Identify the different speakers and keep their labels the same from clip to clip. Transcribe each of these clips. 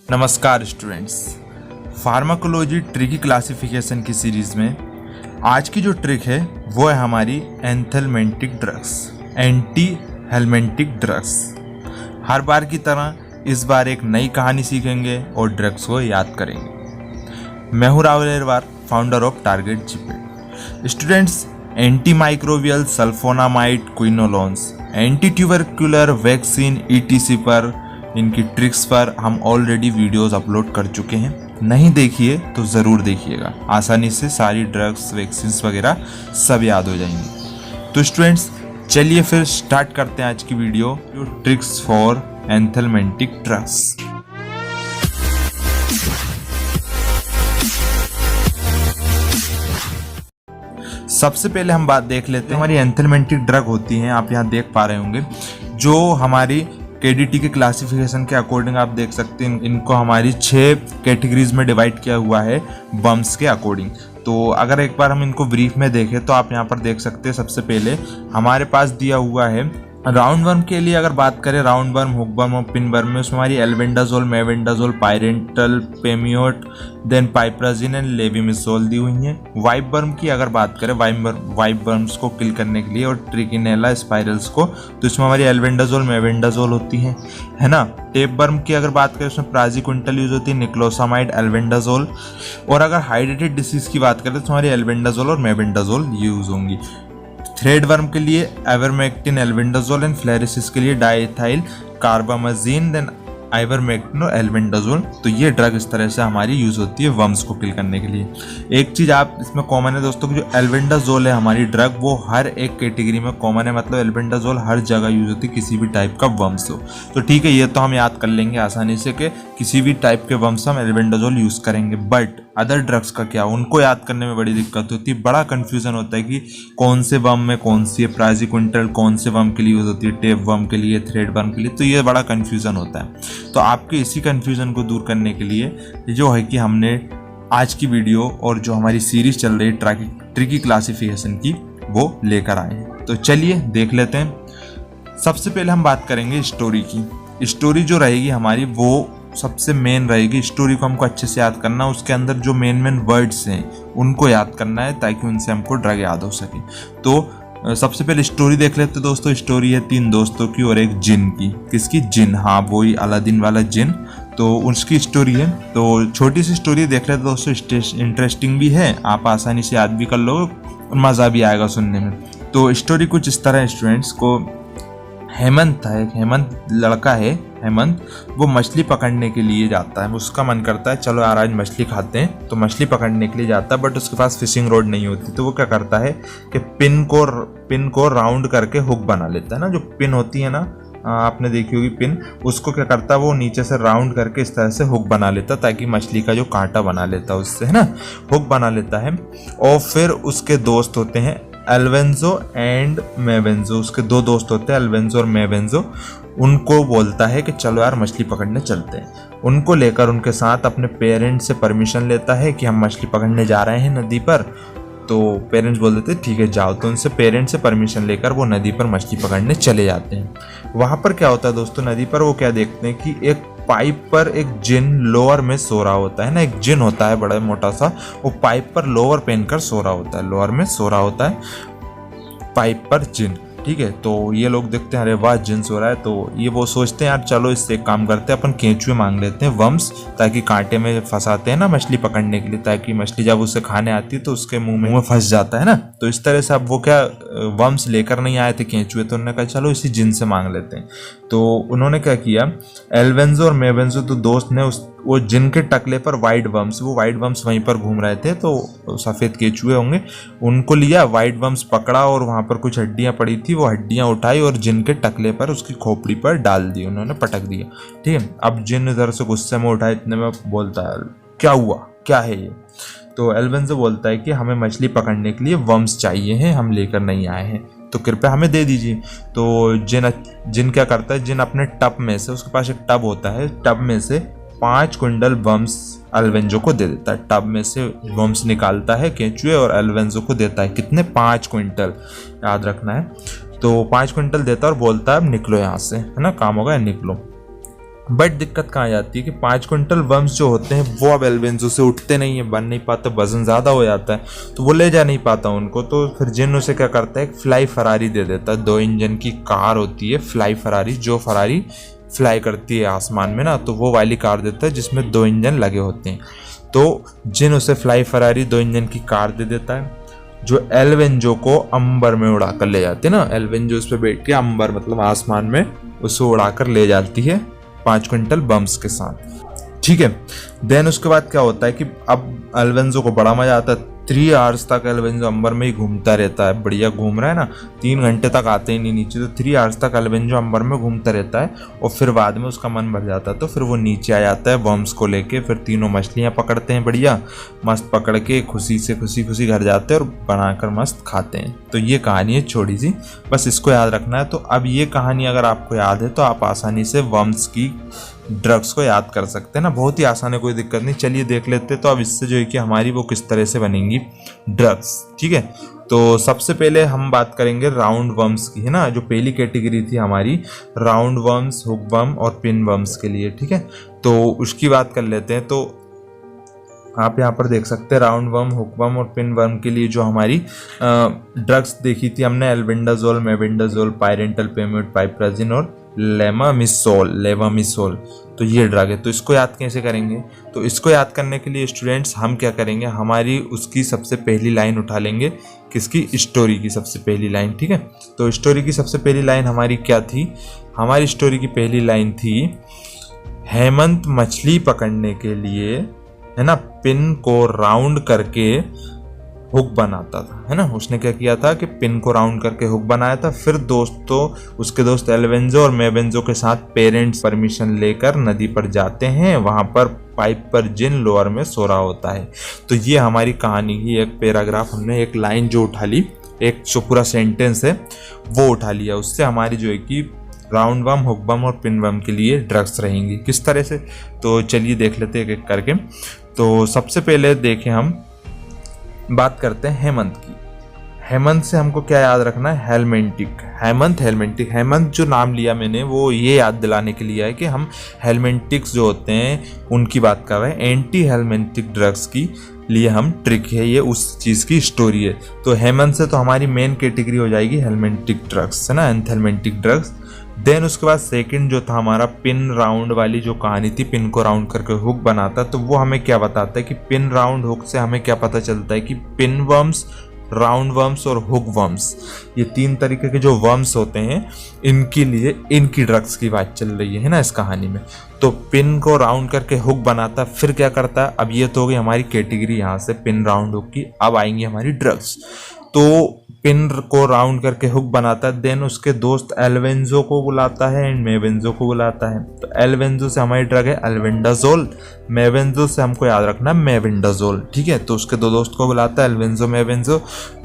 Speaker 1: नमस्कार students, pharmacology tricky classification की series में आज की जो ट्रिक है वो है हमारी एंथेलमेंटिक ड्रग्स, एंटी हेलमेंटिक ड्रग्स। हर बार की तरह इस बार एक नई कहानी सीखेंगे और ड्रग्स को याद करेंगे। मैं हूँ Rahul Ahirwar, founder of Target GPAT. Students, anti microbial sulphonamide quinolones, anti tubercular vaccine ETC पर, इनकी ट्रिक्स पर हम ऑलरेडी वीडियोस अपलोड कर चुके हैं। नहीं देखिए तो ज़रूर देखिएगा, आसानी से सारी ड्रग्स वैक्सीन्स वगैरह सब याद हो जाएंगी। तो स्टूडेंट्स, चलिए फिर स्टार्ट करते हैं आज की video, tricks for anthelmintic drugs. सबसे पहले हम बात देख लेते हैं हमारी एंथेलमेंटिक ड्रग होती हैं। आप यहाँ देख पा रहे होंगे जो हमारी KDT के क्लासिफिकेशन के अकॉर्डिंग आप देख सकते हैं, इनको हमारी 6 कैटेगरीज में डिवाइड किया हुआ है बम्स के अकॉर्डिंग। तो अगर एक बार हम इनको ब्रीफ में देखें तो आप यहाँ पर देख सकते हैं, सबसे पहले हमारे पास दिया हुआ है राउंड वर्म के लिए। अगर बात करें राउंड वर्म, हुक वर्म और पिन वर्म में, उसमें हमारी एल्बेंडाजोल, मेवेंडाजोल, पायरेंटल, पेमियोट, देन पाइप्राजिन एंड लेविमिसोल दी हुई है। वाइप वर्म की अगर बात करें, वाइप वर्म्स को किल करने के लिए और ट्रिकिनेला स्पाइरल्स को, तो इसमें हमारी एल्बेंडाजोल, मेवेंडाजोल होती है ना। टेप वर्म की अगर बात करें, उसमें प्राजिक्विंटल यूज होती है, निक्लोसामाइड, एल्बेंडाजोल। और अगर हाइड्रेटेड डिसीज की बात करें तो हमारी एल्बेंडाजोल और मेवेंडाजोल यूज होंगी। थ्रेड वर्म के लिए एवरमेक्टिन, एल्बेंडाजोल एंड फ्लेरिसिस के लिए डाइथाइल कार्बामाजीन, देन आइवरमेक्टिन और एल्बेंडाजोल। तो ये ड्रग इस तरह से हमारी यूज होती है वर्म्स को किल करने के लिए। एक चीज आप इसमें कॉमन है दोस्तों कि जो एल्बेंडाजोल है हमारी ड्रग, वो हर एक कैटेगरी में कॉमन है, मतलब एल्बेंडाजोल हर जगह यूज होती है किसी भी टाइप का वर्म्स हो। तो ठीक है, ये तो हम याद कर लेंगे आसानी से कि किसी भी टाइप के वर्म्स हम एल्बेंडाजोल यूज करेंगे। बट अदर ड्रग्स का क्या, उनको याद करने में बड़ी दिक्कत होती है, बड़ा कंफ्यूजन होता है कि कौन से वर्म में कौन सी है, प्राजिक्विंटल कौन से वर्म के लिए यूज होती है, टेप वर्म के लिए, थ्रेड वर्म के लिए। तो ये बड़ा कंफ्यूजन होता है। तो आपके इसी कंफ्यूजन को दूर करने के लिए जो है कि हमने आज की वीडियो और जो हमारी सीरीज चल रही है ट्रिकी क्लासिफिकेशन की, वो लेकर आए हैं। तो चलिए देख लेते हैं। सबसे पहले हम बात करेंगे स्टोरी की। स्टोरी जो रहेगी हमारी वो सबसे मेन रहेगी। स्टोरी को हमको अच्छे से याद करना, उसके अंदर जो मेन वर्ड्स हैं उनको याद करना है ताकि उनसे हमको ड्रग याद हो सके। तो सबसे पहले स्टोरी देख लेते हैं दोस्तों। स्टोरी है 3 दोस्तों की और एक जिन की। किसकी? जिन, हाँ वही अलादीन वाला जिन। तो उसकी स्टोरी है। तो छोटी सी स्टोरी देख लेते दोस्तों, इंटरेस्टिंग भी है, आप आसानी से याद भी कर लो और मज़ा भी आएगा सुनने में। तो स्टोरी कुछ इस तरह है स्टूडेंट्स को। हेमंत था, एक हेमंत लड़का है हेमंत, वो मछली पकड़ने के लिए जाता है। उसका मन करता है चलो यार आज मछली खाते हैं, तो मछली पकड़ने के लिए जाता है। बट उसके पास फिशिंग रोड नहीं होती, तो वो क्या करता है कि पिन को राउंड करके हुक बना लेता है ना। जो पिन होती है ना, आपने देखी होगी पिन, उसको क्या करता है वो नीचे से राउंड करके इस तरह से हुक बना लेता ताकि मछली का जो कांटा बना लेता है उससे, है ना, हुक बना लेता है। और फिर उसके दोस्त होते हैं एल्वेंजो एंड मेवेंजो। उसके 2 दोस्त होते हैं एल्वेंजो और मेवेंजो। उनको बोलता है कि चलो यार मछली पकड़ने चलते हैं। उनको लेकर उनके साथ अपने पेरेंट्स से परमिशन लेता है कि हम मछली पकड़ने जा रहे हैं नदी पर। तो पेरेंट्स बोल देते ठीक है जाओ। तो उनसे पेरेंट्स से परमिशन लेकर वो नदी पर मछली पकड़ने चले जाते हैं। वहाँ पर क्या होता है दोस्तों, नदी पर वो क्या देखते हैं कि एक पाइप पर एक जिन लोअर में सो रहा होता है ना। एक जिन होता है बड़ा मोटा सा, वो पाइप पर लोअर पहनकर सो रहा होता है, लोअर में सो रहा होता है पाइप पर जिन। ठीक है, तो ये लोग देखते हैं अरे वाह जिन सो रहा है। तो ये वो सोचते हैं यार चलो इससे एक काम करते हैं, अपन केंचुए मांग लेते हैं वर्म्स, ताकि कांटे में फंसाते हैं ना मछली पकड़ने के लिए, ताकि मछली जब उसे खाने आती है तो उसके मुंह में फंस जाता है ना। तो इस तरह से अब वो क्या वर्म्स लेकर नहीं आए थे केंचुए, तो उन्होंने कहा चलो इसी जिन से मांग लेते हैं। तो उन्होंने क्या किया, एल्वेंजो और मेवेंजो तो दोस्त ने वो जिन के टकले पर वाइट वर्म्स, वो वाइट वर्म्स वहीं पर घूम रहे थे, तो सफ़ेद केचुए होंगे, उनको लिया, वाइट वर्म्स पकड़ा और वहाँ पर कुछ हड्डियाँ पड़ी थी, वो हड्डियाँ उठाई और जिन के टकले पर उसकी खोपड़ी पर डाल दी, उन्होंने पटक दिया। ठीक है, अब जिन इधर से गुस्से में उठा, इतने में बोलता है क्या हुआ, क्या है ये। तो एल्वेंजो बोलता है कि हमें मछली पकड़ने के लिए वर्म्स चाहिए हैं, हम लेकर नहीं आए हैं, तो कृपया हमें दे दीजिए। तो जिन क्या करता है, जिन अपने टब में से, उसके पास एक टब होता है, टब में से 5 क्विंटल वर्म्स एल्वेंजो को दे देता है। टब में से वर्म्स निकालता है केंचुए और एल्वेंजो को देता है। कितने? 5 क्विंटल, याद रखना है। तो 5 क्विंटल देता है और बोलता है अब निकलो यहाँ से, है ना, काम होगा, निकलो। बट दिक्कत कहाँ जाती है कि 5 क्विंटल वर्म्स जो होते हैं वो अब एल्वेंजो से उठते नहीं है, बन नहीं पाते, वजन ज़्यादा हो जाता है, तो वो ले जा नहीं पाता उनको। तो फिर जिन उसे क्या करता है, एक फ्लाई फरारी दे देता है। 2 इंजन की कार होती है फ्लाई फरारी, जो फरारी फ्लाई करती है आसमान में ना, तो वो वाली कार देता है जिसमें 2 इंजन लगे होते हैं। तो जिन उसे फ्लाई फरारी 2 इंजन की कार दे देता है, जो एल्वेंजो को अंबर में उड़ा कर ले जाती है ना। एल्वेंजो उस पर बैठ के अंबर मतलब आसमान में उसे उड़ा कर ले जाती है 5 क्विंटल बम्स के साथ, ठीक है। देन उसके बाद क्या होता है कि अब एल्वेंजो को बड़ा मजा आता है। 3 आवर्स तक एल्वेंजो अंबर में ही घूमता रहता है, बढ़िया घूम रहा है ना, 3 घंटे तक आते ही नहीं नीचे, तो 3 आवर्स तक एल्वेंजो अंबर में घूमता रहता है। और फिर बाद में उसका मन भर जाता है, तो फिर वो नीचे आ जाता है वर्म्स को लेके। फिर तीनों मछलियाँ पकड़ते हैं, बढ़िया मस्त पकड़ के खुशी घर जाते हैं और बनाकर मस्त खाते हैं। तो ये कहानी है छोटी सी, बस इसको याद रखना है। तो अब ये कहानी अगर आपको याद है तो आप आसानी से वर्म्स की ड्रग्स को याद कर सकते हैं ना, बहुत ही आसान है, कोई दिक्कत नहीं। चलिए देख लेते हैं तो अब इससे जो है कि हमारी वो किस तरह से बनेंगी ड्रग्स, ठीक है। तो सबसे पहले हम बात करेंगे राउंड वर्म्स की, है ना, जो पहली कैटेगरी थी हमारी राउंड वर्म्स, हुक वर्म और पिन वर्म्स के लिए, ठीक है। तो उसकी बात कर लेते हैं। तो आप यहाँ पर देख सकते हैं राउंड वर्म, हुक वर्म और पिन वर्म के लिए जो हमारी ड्रग्स देखी थी हमने, एल्बेंडाजोल, मेबेंडाजोल, पायरेंटल पेमियोड, पाइपराजिन और लेवामिसोल। तो ये ड्रग है। तो इसको याद कैसे करेंगे? तो इसको याद करने के लिए स्टूडेंट्स हम क्या करेंगे, हमारी उसकी सबसे पहली लाइन उठा लेंगे, किसकी, स्टोरी की सबसे पहली लाइन, ठीक है। तो स्टोरी की सबसे पहली लाइन हमारी क्या थी? हमारी स्टोरी की पहली लाइन थी, हेमंत मछली पकड़ने के लिए, है ना, पिन को राउंड करके हुक बनाता था, है ना। उसने क्या किया था कि पिन को राउंड करके हुक बनाया था। फिर उसके दोस्त एल्वेंजो और मेबेंजो के साथ पेरेंट्स परमिशन लेकर नदी पर जाते हैं। वहां पर पाइप पर जिन लोअर में सो रहा होता है। तो ये हमारी कहानी की एक पैराग्राफ, हमने एक लाइन जो उठा ली, एक जो पूरा सेंटेंस है वो उठा लिया। उससे हमारी जो है कि राउंड वर्म, हुक वर्म और पिन वर्म के लिए ड्रग्स रहेंगी। किस तरह से? तो चलिए देख लेते हैं एक एक करके। तो सबसे पहले देखें, हम बात करते हैं हेमंत की। हेमंत से हमको क्या याद रखना है? हेलमेंटिक। हेमंत जो नाम लिया मैंने वो ये याद दिलाने के लिए है कि हम हेलमेंटिक्स जो होते हैं उनकी बात कर रहे हैं। एंटी हेलमेंटिक ड्रग्स की लिए हम ट्रिक है, ये उस चीज़ की स्टोरी है। तो हेमंत से तो हमारी मेन कैटेगरी हो जाएगी हेलमेंटिक ड्रग्स, है ना, एंथेलमेंटिक ड्रग्स। देन उसके बाद सेकंड जो था हमारा पिन राउंड वाली जो कहानी थी, पिन को राउंड करके हुक बनाता। तो वो हमें क्या बताता है कि पिन राउंड हुक से हमें क्या पता चलता है कि पिन वर्म्स, राउंड वर्म्स और हुक वर्म्स, ये 3 तरीके के जो वर्म्स होते हैं इनके लिए इनकी ड्रग्स की बात चल रही है ना इस कहानी में। तो पिन को राउंड करके हुक बनाता, फिर क्या करता है? अब ये तो हो गई हमारी कैटेगरी यहाँ से पिन राउंड हुक की। अब आएंगी हमारी ड्रग्स। तो पिन को राउंड करके हुक बनाता है। देन उसके दोस्त एल्वेंजो को बुलाता है एंड मेबेंजो को बुलाता है। तो एल्वेंजो से हमारी ड्रग है एल्बेंडाजोल, मेबेंजो से हमको याद रखना है मेबेंडाजोल, ठीक है। तो उसके 2 दोस्त को बुलाता है एल्वेंजो, मेबेंजो।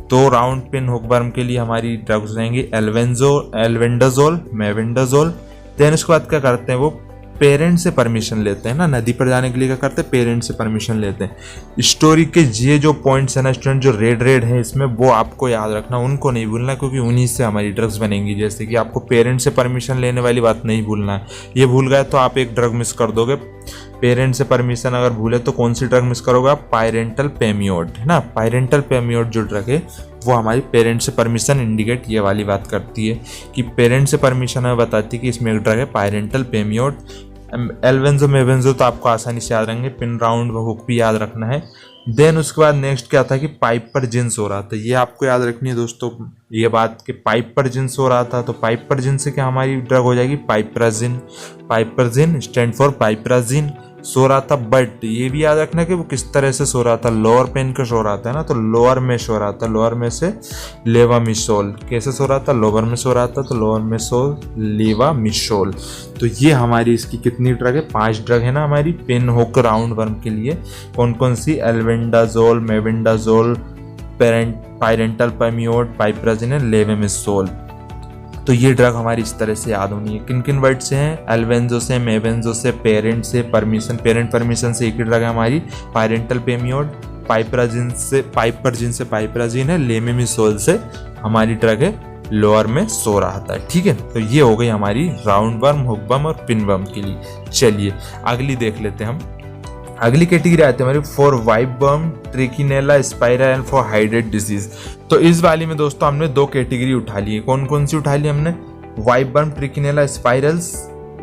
Speaker 1: तो राउंड पिन हुक वर्म के लिए हमारी ड्रग्स रहेंगी एल्बेंडाजोल, मेबेंडाजोल। देन उसके बाद क्या करते हैं, वो पेरेंट्स से परमिशन लेते हैं ना, नदी पर जाने के लिए क्या करते हैं, पेरेंट्स से परमिशन लेते हैं। स्टोरी के ये जो पॉइंट्स है ना स्टूडेंट, जो रेड है इसमें, वो आपको याद रखना, उनको नहीं भूलना, क्योंकि उन्हीं से हमारी ड्रग्स बनेंगी। जैसे कि आपको पेरेंट्स से परमिशन लेने वाली बात नहीं भूलना है, ये भूल गए तो आप एक ड्रग मिस कर दोगे। पेरेंट्स से परमिशन अगर भूले तो कौन सी ड्रग मिस करोगे आप? पायरेंटल पेमियोड, है ना। पायरेंटल पेमियोड जो ड्रग है वो हमारी पेरेंट्स से परमिशन इंडिकेट ये वाली बात करती है कि पेरेंट्स से परमिशन हमें बताती है कि इसमें एक ड्रग है पायरेंटल पेमियोड। एल्वेंजो, मेबेंजो तो आपको आसानी से याद रहेंगे, पिन राउंड हुक भी याद रखना है। देन उसके बाद नेक्स्ट क्या था कि पाइप पर जिन सो रहा था, ये आपको याद रखनी है दोस्तों ये बात कि पाइप पर जिन सो रहा था। तो पाइप पर जिन से क्या हमारी ड्रग हो जाएगी? पाइपराजिन स्टैंड फॉर पाइपराजिन। सो रहा था, बट ये भी याद रखना कि वो किस तरह से सो रहा था, लोअर पेन का सो रहा था ना, तो लोअर में सो रहा था, लोअर में से लेवामिसोल। कैसे सो रहा था? लोअर में सो रहा था, तो लोअर में सो लेवामिसोल। तो ये हमारी इसकी कितनी ड्रग है? 5 ड्रग है ना हमारी पिन हुक राउंड वर्म के लिए। कौन कौन सी? Albendazole, mebendazole, pyrantel pamoate, piperazine, levamisole. तो ये ड्रग हमारी इस तरह से याद होनी है। किन किन वर्ड से हैं? एल्वेंजो से, मेबेंजो से, पेरेंट से परमिशन, पेरेंट परमिशन से एक ही ड्रग है हमारी पायरेंटल पेमियोड, पाइपराजिन से पाइपराजिन है, लेवामिसोल से हमारी ड्रग है लोअर में सो रहा था। ठीक है, तो ये हो गई हमारी राउंड वर्म, हुक वर्म और पिन वर्म के लिए। चलिए अगली देख लेते हैं हम। अगली कैटेगरी आती है हमारी फॉर वाइप वर्म, ट्रिकिनेला, स्पाइरा एंड फॉर हाइड्रेट डिसीज। तो इस वाली में दोस्तों हमने दो कैटेगरी उठा ली है। कौन कौन सी उठा ली हमने? वाइप वर्म, ट्रिकिनेला, स्पाइरल्स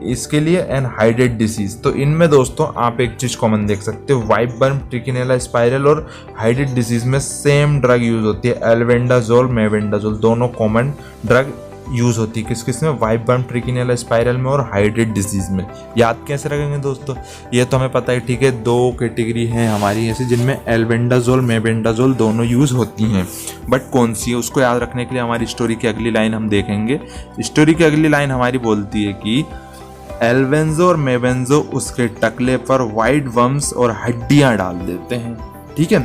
Speaker 1: इसके लिए एंड हाइड्रेट डिसीज। तो इनमें दोस्तों आप एक चीज कॉमन देख सकते हो, वाइप वर्म, ट्रिकिनेला, स्पाइरल और हाइड्रेट डिसीज में सेम ड्रग यूज होती है, एल्बेंडाजोल, मेबेंडाजोल, दोनों कॉमन ड्रग यूज होती है। किस किस में? वाइप वर्म, ट्रिकिनेला, स्पाइरल में और हाइड्रेट डिसीज में। याद कैसे रखेंगे दोस्तों? ये तो हमें पता है, ठीक है, दो कैटेगरी हैं हमारी ऐसे जिनमें एल्बेंडाजोल, मेबेंडाजोल दोनों यूज होती हैं, बट कौन सी है उसको याद रखने के लिए हमारी स्टोरी की अगली लाइन हम देखेंगे। स्टोरी की अगली लाइन हमारी बोलती है कि एल्बेंजो और मेबेंजो उसके टकले पर वाइट वर्म्स और हड्डियां डाल देते हैं। ठीक है,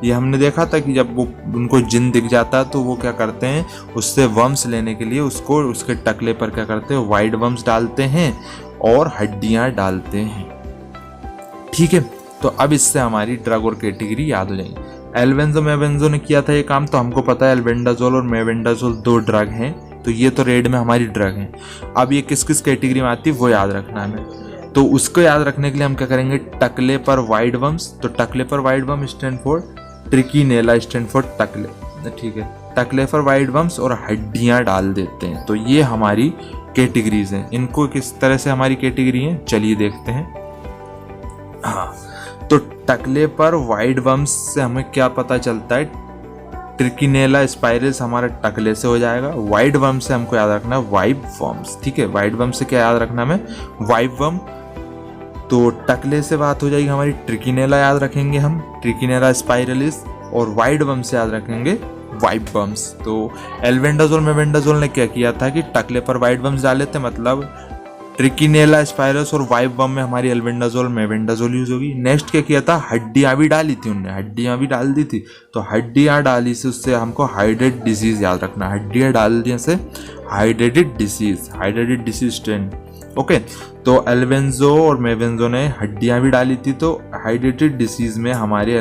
Speaker 1: ये हमने देखा था कि जब वो उनको जिन दिख जाता है तो वो क्या करते हैं, उससे वर्म्स लेने के लिए उसको उसके टकले पर क्या करते हैं, वाइट वर्म्स डालते हैं और हड्डियां डालते हैं। ठीक है, तो अब इससे हमारी ड्रग और कैटेगरी याद हो जाएगी। एल्बेंजो मेबेंजो ने किया था ये काम, तो हमको पता है एल्बेंडाजोल और मेबेंडाजोल दो ड्रग हैं, तो ये तो रेड में हमारी ड्रग है। अब ये किस किस कैटेगरी में आती है वो याद रखना है हमें। तो उसको याद रखने के लिए हम क्या करेंगे, टकले पर वाइट वर्म्स, तो टकले पर white worm stand for trichinella, stand for टकले। ठीक है, टकले पर वाइट वर्म्स और हड्डियां डाल देते हैं। तो ये हमारी कैटेगरीज हैं। इनको किस तरह से हमारी कैटेगरी है चलिए देखते हैं। हाँ, तो टकले पर वाइट वर्म्स से हमें क्या पता चलता है, ट्रिकिनेला स्पाइरल्स हमारा टकले से हो जाएगा। वाइट वर्म से हमको याद रखना है वाइप वर्म्स। ठीक है, वाइट वर्म से क्या याद रखना है हमें, वाइप वर्म। तो टकले से बात हो जाएगी हमारी ट्रिकिनेला, याद रखेंगे हम ट्रिकिनेला स्पाइरलिस, और वाइट वर्म से याद रखेंगे वाइप वर्म्स। तो एल्बेंडाजोल मेबेंडाजोल ने क्या किया था कि टकले पर वाइट वर्म्स डाले थे, मतलब ट्रिकिनेला स्पाइरस और वाइप वर्म में हमारी एल्बेंडाजोल मेबेंडाजोल यूज होगी। नेक्स्ट क्या किया था, हड्डियां भी डाली थी उनने, हड्डियां भी डाल दी थी। तो हड्डियां डाली से उससे हमको हाइड्रेट डिसीज याद रखना, हड्डियां डाल दी से हाइड्रेटेड डिसीज स्ट्रेन। ओके, तो एल्बेंजो और मेबेंजो ने हड्डियां भी डाली थी, तो हाइड्रेटेड डिसीज में हमारे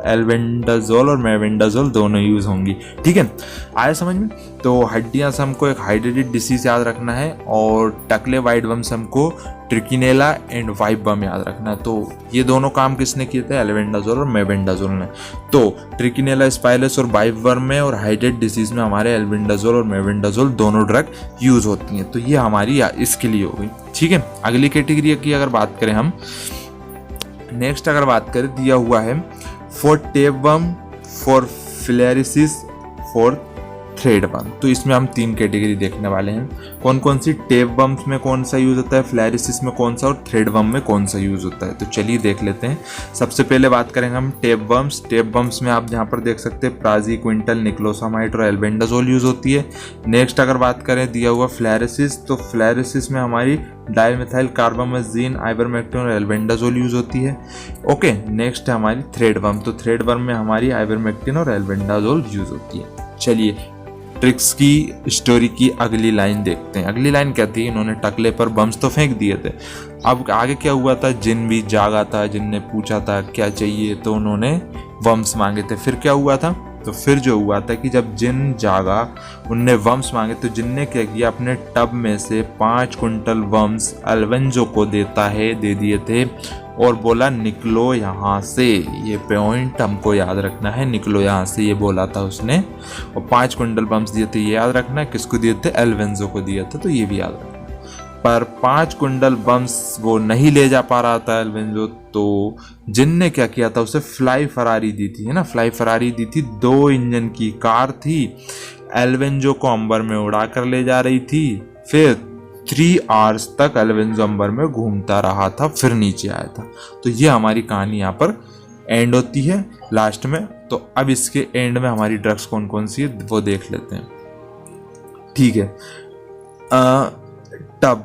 Speaker 1: एल्बेंडाजोल और मेबेंडाजोल दोनों यूज होंगी। ठीक है, आया समझ में? तो हड्डियां से हमको एक हाइड्रेटेड डिसीज याद रखना है, और टकले वाइट वर्म से हमको ट्रिकिनेला एंड वाइप वर्म याद रखना है। तो ये दोनों काम किसने किए थे, एल्बेंडाजोल और मेबेंडाजोल ने। तो ट्रिकिनेला स्पाइरस और वाइप वर्म में और हाइड्रेट डिसीज में हमारे एल्बेंडाजोल और मेबेंडाजोल दोनों ड्रग यूज होती हैं। तो ये हमारी इसके लिए हो गई। ठीक है, अगली कैटेगरी की अगर बात करें हम, नेक्स्ट अगर बात करें, दिया हुआ है for tapeworm, for filariasis, for threadworm. तो इसमें हम तीन कैटेगरी देखने वाले हैं। कौन कौन सी? टेपवर्म्स में कौन सा यूज होता है, फिलेरिसिस में कौन सा, और थ्रेडवर्म में कौन सा यूज होता है। तो चलिए देख लेते हैं। सबसे पहले बात करेंगे हम टेपवर्म्स। टेपवर्म्स में आप यहाँ पर देख सकते हैं प्राजी, क्विंटल, निक्लोसामाइड और एल्बेंडाजोल यूज होती है। नेक्स्ट अगर बात करें दिया हुआ फ्लैरिसिस, तो फ्लैरिसिस में हमारी डाइमिथाइल कार्बामेजीन, आइवरमेक्टिन और एल्बेंडाजोल यूज होती है। ओके, नेक्स्ट है हमारी थ्रेडवर्म। तो थ्रेडवर्म में हमारी आइवरमेक्टिन और एल्बेंडाजोल यूज होती है। चलिए ट्रिक्स की स्टोरी की अगली लाइन देखते हैं। अगली लाइन क्या थी, इन्होंने टकले पर बम्स तो फेंक दिए थे। अब आगे क्या हुआ था, जिन भी जागा था, जिन ने पूछा था क्या चाहिए, तो उन्होंने बम्स मांगे थे। फिर क्या हुआ था, तो फिर जो हुआ था कि जब जिन जागा, उनने वर्म्स मांगे, तो जिन ने क्या किया, अपने टब में से 5 कुंटल वर्म्स एल्बेंजो को दे दिए थे, और बोला निकलो यहाँ से। ये पॉइंट हमको याद रखना है, निकलो यहाँ से, ये बोला था उसने। और 5 कुंटल वर्म्स दिए थे, ये याद रखना है। किसको दिए थे, एल्बेंजो को दिया था, तो ये भी याद रखना। पर 5 कुंटल वर्म्स वो नहीं ले जा पा रहा था एल्बेंजो, तो जिन ने क्या किया था, उसे फ्लाई फरारी दी थी, है ना, फ्लाई फरारी दी थी। 2 इंजन की कार थी, एल्बेंजो को अंबर में उड़ा कर ले जा रही थी। फिर 3 आवर्स तक एल्बेंजो अंबर में घूमता रहा था, फिर नीचे आया था। तो ये हमारी कहानी यहाँ पर एंड होती है लास्ट में। तो अब इसके एंड में हमारी ड्रग्स कौन कौन सी है वो देख लेते हैं। ठीक है, टब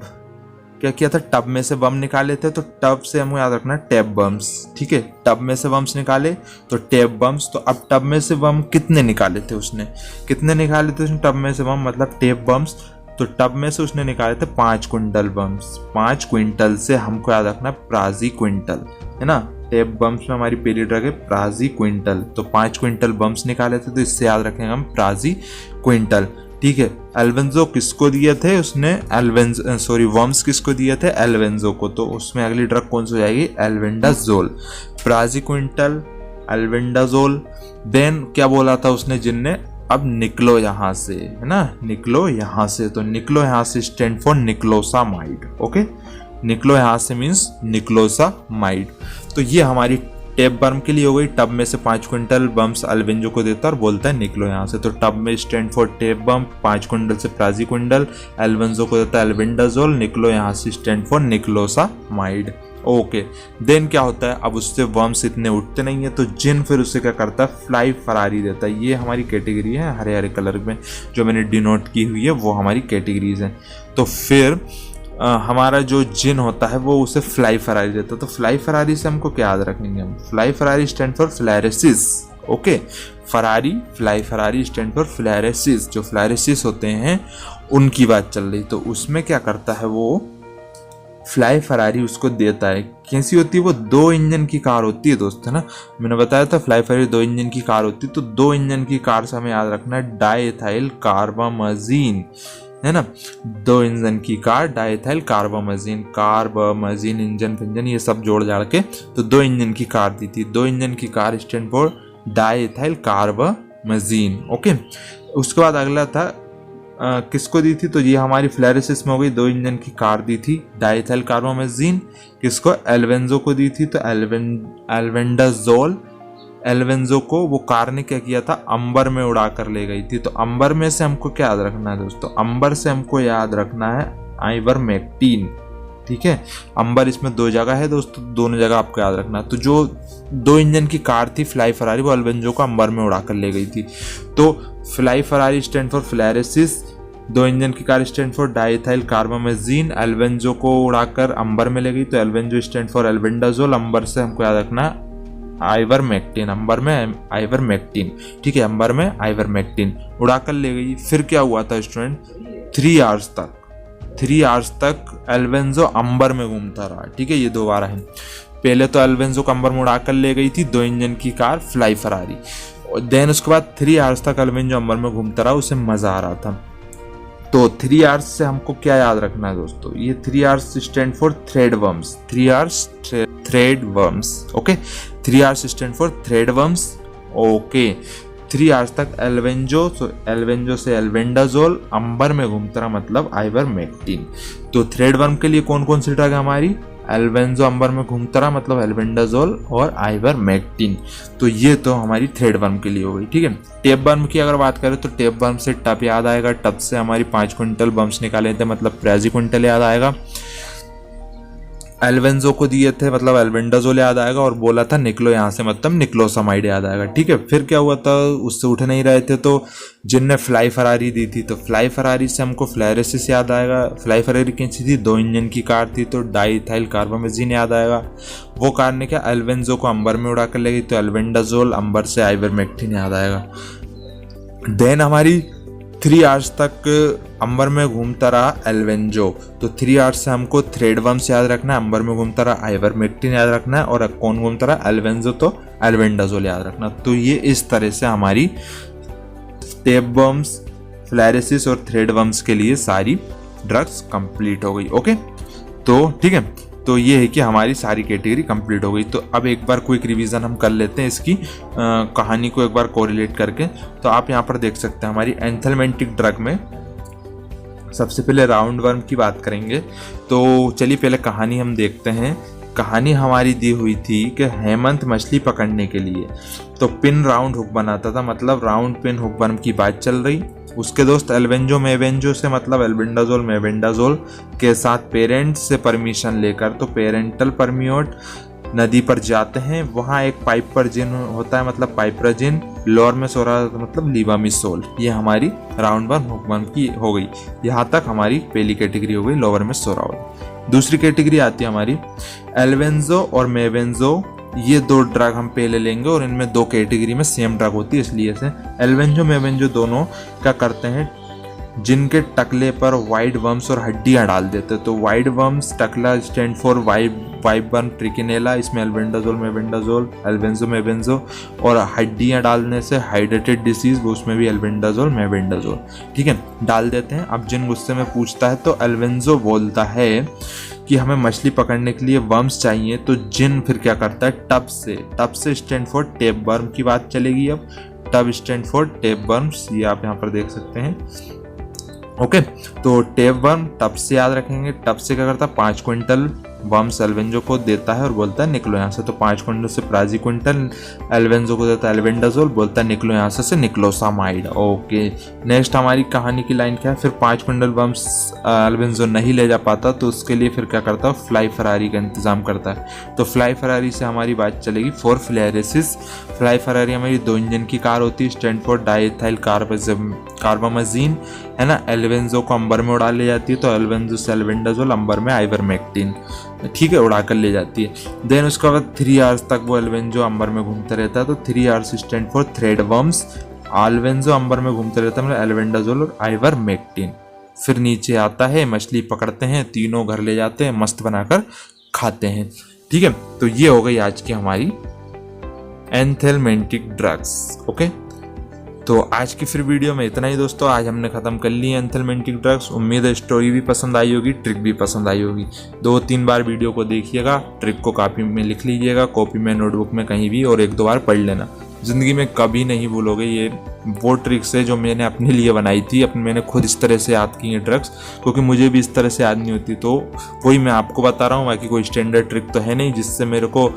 Speaker 1: क्या किया था, टब में से बम निकाले थे, तो टब से हमें याद रखना टेप बम्स। ठीक है, टब में से बम्स निकाले तो टेप बम्स। तो अब टब में से बम कितने निकाले थे उसने, कितने निकाले थे उसने टब में से बम, मतलब टेप बम्स तो टब में से उसने निकाले थे 5 क्विंटल बम्स। 5 क्विंटल से हमको याद रखना प्राजी क्विंटल, है ना। टेप बम्स में हमारी पहली ड्रग है प्राजी क्विंटल, तो 5 क्विंटल बम्स निकाले थे, तो इससे याद रखेंगे हम प्राजी क्विंटल, ठीक है। एल्वेंजो किसको दिए थे उसने, वर्म्स किसको दिए थे, एल्वेंजो को, तो उसमें अगली ड्रग कौन सी हो जाएगी, albendazole. Praziquantel, albendazole. Then क्या बोला था उसने जिनने, अब निकलो यहाँ से, है ना, निकलो यहाँ से, तो निकलो यहाँ से स्टैंड फॉर निक्लोसामाइड, ओके। निकलो यहाँ से मीन्स निक्लोसामाइड। तो ये हमारी टेप बर्म के लिए हो गई। टब में से 5 क्विंटल बम्स एल्वेंजो को देता है और बोलता है निकलो यहाँ से, तो टब में stand for tape bomb, 5 quintal से प्राजी क्विंटल, एल्वेंजो को देता है एल्बेंडाजोल, निकलो यहाँ से स्टैंड फॉर निक्लोसामाइड, ओके। देन क्या होता है, अब उससे वर्म्स इतने उठते नहीं है, तो जिन फिर उससे क्या करता है, फ्लाई फरारी देता है। ये हमारी कैटेगरी है हरे हरे कलर में जो मैंने डिनोट की हुई है, वो हमारी कैटेगरीज हैं। तो फिर हमारा जो जिन होता है वो उसे फ्लाई फरारी देता है। तो फ्लाई फरारी से हमको क्या याद रखेंगे हम, fly Ferrari stand for filariasis, okay. Ferrari, fly Ferrari stand for filariasis. जो फ्लैरेसिस होते हैं उनकी बात चल रही, तो उसमें क्या करता है वो, फ्लाई फरारी उसको देता है। कैसी होती है वो, 2 इंजन की कार होती है दोस्त, है ना। मैंने बताया था फ्लाई फरारी 2 इंजन की कार होती है, तो 2 इंजन की कार से हमें याद रखना है डाइएथाइल कार्बामाजीन, है ना। 2 इंजन की कार, डाइएथाइल कार्बामाजीन, कार्बामाजीन इंजन फिंजन ये सब जोड़ जाड़ के, तो 2 इंजन की कार दी थी। 2 इंजन की car stand for diethyl कार्बामाजीन, okay. उसके बाद अगला था किसको दी थी, तो ये हमारी फ्लैरेसिस में हो गई। 2 इंजन की कार दी थी डाइएथाइल कार्बामाजीन, किसको, एल्वेंजो को दी थी, तो एल्बेंडाजोल। एल्वेंजो को वो कार ने क्या किया था, अंबर में उड़ा कर ले गई थी। तो अंबर में से हमको क्या याद रखना है दोस्तों, अंबर से हमको याद रखना है आइवरमेक्टिन, ठीक है। अंबर इसमें 2 जगह है दोस्तों, दोनों जगह आपको याद रखना है। तो जो 2 इंजन की कार थी फ्लाई फरारी, वो एल्वेंजो को अंबर में उड़ा कर ले गई थी। तो fly Ferrari stand for filariasis, 2 engine की car stand for diethyl carbamazine, एल्वेंजो को उड़ाकर अंबर में ले गई, तो एल्वेंजो स्टैंड फॉर एल्बेंडाजोल। अंबर से हमको याद रखना है आइवरमेक्टिन, अंबर में आइवरमेक्टिन, ठीक है, अंबर में आइवरमेक्टिन उड़ाकर ले गई। फिर क्या हुआ था स्टूडेंट, 3 आवर्स तक एल्वेंजो अंबर में घूमता रहा, ठीक है। ये दोबारा है, पहले तो एल्वेंजो को अंबर में उड़ाकर ले गई थी 2 इंजन की कार फ्लाई फरारी, देन उसके बाद 3 आवर्स तक एल्वेंजो अंबर में घूमता रहा, उसे मजा आ रहा था। तो 3 आवर्स से हमको क्या याद रखना है दोस्तों, ये 3 hours stand for thread worms, 3 hours thread worms, okay. 3 hours stand for thread worms, okay. 3 hours तक एल्वेंजो, तो एल्वेंजो से एल्बेंडाजोल अंबर में घूमता रहा, मतलब आइवरमेक्टिन। तो थ्रेड वर्म के लिए कौन कौन सी ड्रग है हमारी, एल्वेंजो अंबर में घूमता रहा, मतलब एल्बेंडाजोल और आइवरमेक्टिन। तो ये तो हमारी थ्रेड वर्म के लिए हो गई, ठीक है। टेप वर्म की अगर बात करें तो टेप वर्म से टब याद आएगा, टब से हमारी 5 क्विंटल बम्स निकाले थे, मतलब प्राजी क्विंटल याद आएगा। एल्वेंजो को दिए थे मतलब एल्बेंडाजोल याद आएगा, और बोला था निकलो यहाँ से मतलब निक्लोसामाइड याद आएगा, ठीक है। फिर क्या हुआ था, उससे उठ नहीं रहे थे, तो जिनने फ्लाई फरारी दी थी, तो फ्लाई फरारी से हमको फ्लैरेसिस याद आएगा। फ्लाई फरारी कैसी थी, 2 इंजन की कार थी, तो डाइएथाइल कार्बामाजीन याद आएगा। वो कार ने क्या, एल्वेंजो को अंबर में उड़ा कर ले गई, तो एल्बेंडाजोल, अंबर से आइवरमेक्टिन याद आएगा। देन हमारी 3 आवर्स तक अंबर में घूमता रहा एल्वेंजो, तो 3 आवर्स से हमको थ्रेड वर्म्स याद रखना है, अंबर में घूमता रहा आइवरमेक्टिन याद रखना है, और कौन घूमता रहा, एल्वेंजो, तो एल्बेंडाजोल याद रखना। तो ये इस तरह से हमारी टेप वर्म्स, फ्लैरेसिस और थ्रेड वर्म्स के लिए सारी ड्रग्स कंप्लीट हो गई, ओके। तो ठीक है, तो ये है कि हमारी सारी कैटेगरी कंप्लीट हो गई। तो अब एक बार क्विक रिवीजन हम कर लेते हैं इसकी कहानी को एक बार कोरिलेट करके। तो आप यहाँ पर देख सकते हैं हमारी एंथेलमेंटिक ड्रग में सबसे पहले राउंड वर्म की बात करेंगे। तो चलिए पहले कहानी हम देखते हैं। कहानी हमारी दी हुई थी कि हेमंत मछली पकड़ने के लिए तो पिन राउंड हुक बनाता था, मतलब राउंड पिन हुक वर्म की बात चल रही। उसके दोस्त एल्वेंजो मेवेंजो से मतलब एल्बेंडाजोल मेवेंडाजोल के साथ पेरेंट्स से परमिशन लेकर, तो पेरेंटल परमियोट नदी पर जाते हैं। वहाँ एक पाइपरजिन होता है मतलब पाइपरजिन, लोअर में सो रहा मतलब लीवामिसोल। ये हमारी राउंड वर्म हुक वर्म की हो गई। यहाँ तक हमारी पहली कैटेगरी हो गई, लोअर में सो रहा हो। दूसरी कैटेगरी आती है हमारी एल्वेंजो और मेवेंजो। ये 2 ड्रग हम पहले लेंगे और इनमें 2 कैटेगरी में सेम ड्रग होती है, इसलिए से एल्वेंजो मेवेंजो दोनों क्या करते हैं, जिनके टकले पर वाइट वर्म्स और हड्डियां डाल देते हैं। तो वाइट वर्म्स, टकला स्टैंड फॉर वाइट वर्म ट्रिकिनेला, इसमें एल्बेंडाजोल, मेबेंडाजोल, एल्बेंजो, मेबेंजो, और हड्डियां डालने से हाइड्रेटेड डिसीज, वो उसमें भी एल्बेंडाजोल, मेबेंडाजोल, ठीक है, डाल देते हैं। अब जिन गुस्से में पूछता है तो एल्बेंजो बोलता है कि हमें मछली पकड़ने के लिए वर्म्स चाहिए। तो जिन फिर क्या करता है, टब से स्टैंड फॉर टेप वर्म की बात चलेगी। अब tub stand for tape worms, ये आप यहाँ पर देख सकते हैं। ओके, तो टेप वर्म टब से याद रखेंगे। टब से क्या करता है, 5 क्विंटल वर्म्स एल्वेंजो को देता है और बोलता है निकलो यहाँ से। तो 5 क्विंटल से प्राजी क्विंटल एल्वेंजो को देता है एल्बेंडाजोल, बोलता है निकलो यहाँ से निक्लोसामाइड। ओके, नेक्स्ट हमारी कहानी की लाइन क्या है, फिर 5 क्विंटल वर्म्स एल्वेंजो नहीं ले जा पाता तो उसके लिए फिर क्या करता है, फ्लाई फरारी का इंतजाम करता है। तो फ्लाई फरारी से हमारी बात चलेगी फॉर फ्लेरेसिस। फ्लाई फरारी हमारी 2 इंजन की कार होती है, स्टैंड फॉर डाइथाइल कार्बामाजीन, है ना। एल्वेंजो को अंबर में उड़ा ले जाती है, तो एल्वेंजो से एल्बेंडाजोल, अंबर में आइवरमेक्टिन, ठीक है, उड़ा कर ले जाती है। देन उसके बाद 3 आवर्स तक वो एल्वेंजो अंबर में घूमता रहता है। तो 3 hours stand for thread worms. एल्वेंजो अंबर में घूमता रहता है, मतलब एल्बेंडाजोल और आइवरमेक्टिन। फिर नीचे आता है, मछली पकड़ते हैं, तीनों घर ले जाते हैं, मस्त बनाकर खाते हैं, ठीक है। तो ये हो गई आज की हमारी एंथेलमेंटिक ड्रग्स। ओके, तो आज की फिर वीडियो में इतना ही दोस्तों। आज हमने ख़त्म कर ली है एंथेलमेंटिक ड्रग्स। उम्मीद है स्टोरी भी पसंद आई होगी, ट्रिक भी पसंद आई होगी। 2-3 बार वीडियो को देखिएगा, ट्रिक को कॉपी में लिख लीजिएगा, कॉपी में, नोटबुक में, कहीं भी, और 1-2 बार पढ़ लेना। ज़िंदगी में कभी नहीं भूलोगे। ये वो ट्रिक्स है जो मैंने अपने लिए बनाई थी, मैंने खुद इस तरह से याद की है ड्रग्स, क्योंकि मुझे भी इस तरह से याद नहीं होती। तो वही मैं आपको बता रहा हूँ, बाकी कोई स्टैंडर्ड ट्रिक तो है नहीं जिससे मेरे को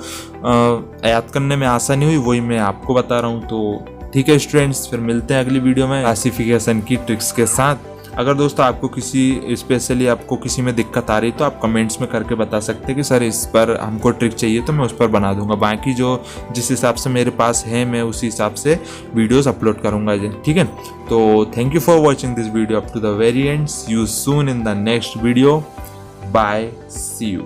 Speaker 1: याद करने में आसानी हुई, वही मैं आपको बता रहा हूँ। तो ठीक है स्टूडेंट्स, फिर मिलते हैं अगली वीडियो में क्लासिफिकेशन की ट्रिक्स के साथ। अगर दोस्तों आपको किसी स्पेशली आपको किसी में दिक्कत आ रही तो आप कमेंट्स में करके बता सकते हैं कि सर इस पर हमको ट्रिक चाहिए, तो मैं उस पर बना दूंगा। बाकी जो जिस हिसाब से मेरे पास है मैं उसी हिसाब से वीडियोस अपलोड करूंगा, ठीक है। तो thank you for watching this video up to the very end. See you soon in the next video. Bye, see you.